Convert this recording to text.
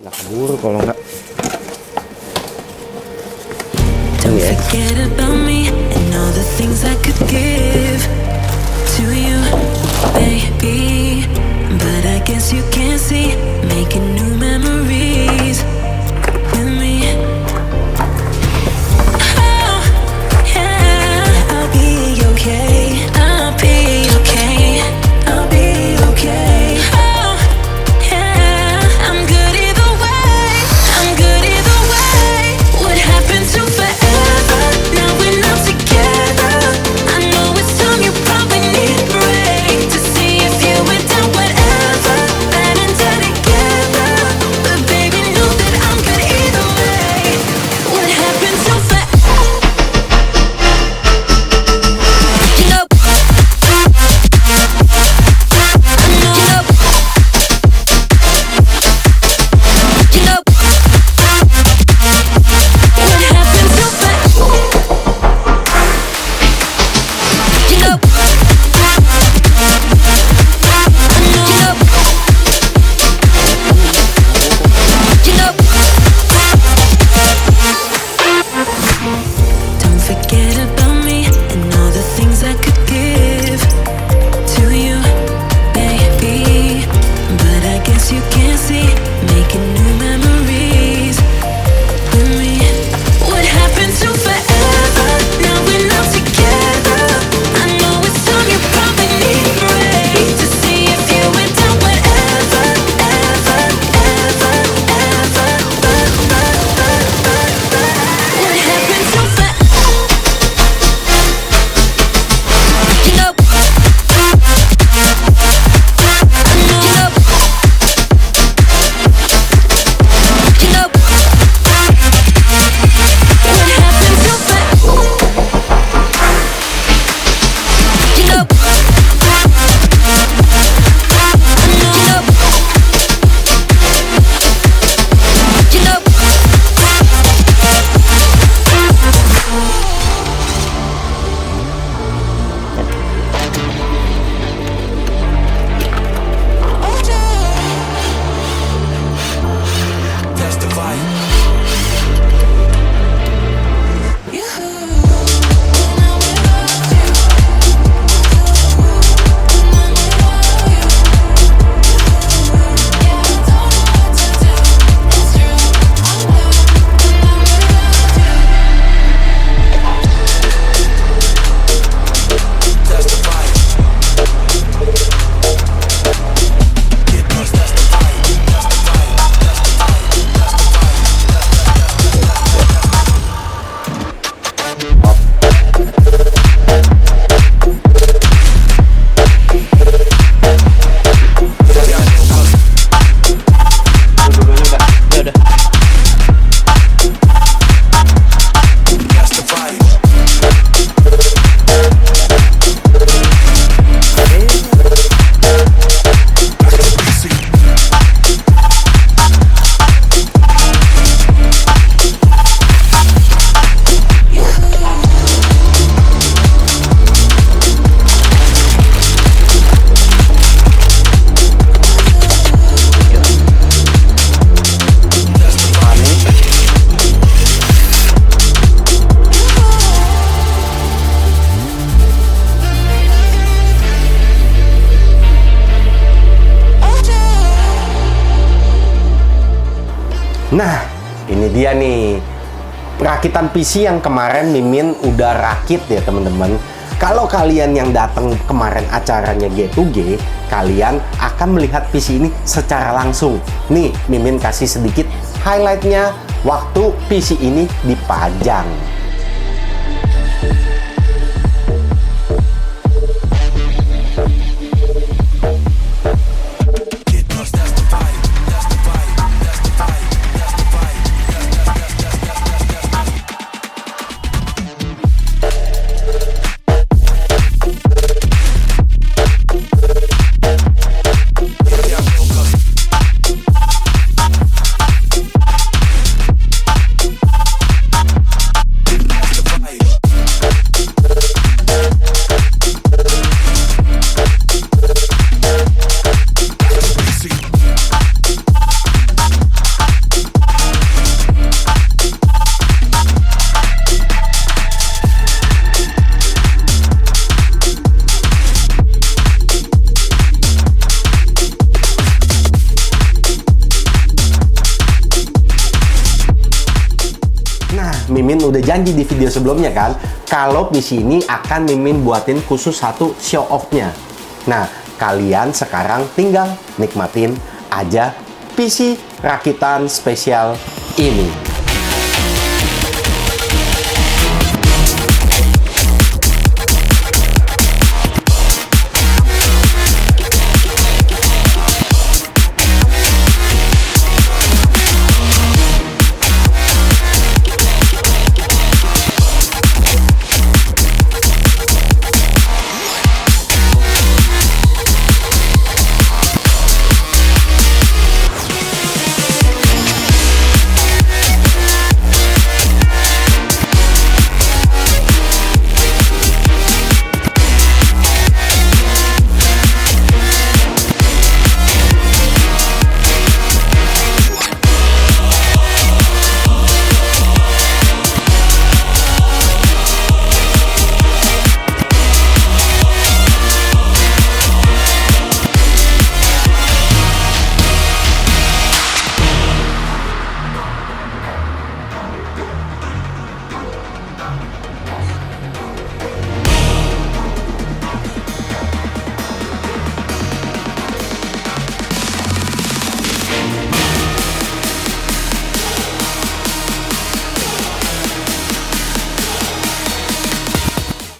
Nggak keburu kalau nggak. Don't forget about me and all the things I could give to you, baby. But I guess you can't see, making new memories with me. Oh, yeah, I'll be okay. I'll be okay. I'll be okay. Oh, yeah, I'm good either way. I'm good either way. What happened to forever? Now we're not together. I know it's time you probably need a break to see if you were done whatever. Bad and dead together. But baby, know that I'm good either way. What happened to forever? You know, you know, what happened to forever? You know, don't forget about me and all the things I could give to you, baby. But I guess you can't see, making new memories with me. What happened to forever? Now we're not together. I know it's time you probably need a break to see if you went down whatever, ever, ever, ever. What happened to forever? You know, you know, what happened to forever? You know, you know. That's the vibe. Nah, ini dia nih perakitan PC yang kemarin Mimin udah rakit ya teman-teman. Kalau kalian yang datang kemarin acaranya G2G, kalian akan melihat PC ini secara langsung. Nih, Mimin kasih sedikit highlightnya waktu PC ini dipajang. Mimin udah janji di video sebelumnya kan, kalau PC ini akan Mimin buatin khusus satu show off-nya. Nah, kalian sekarang tinggal nikmatin aja PC rakitan spesial ini.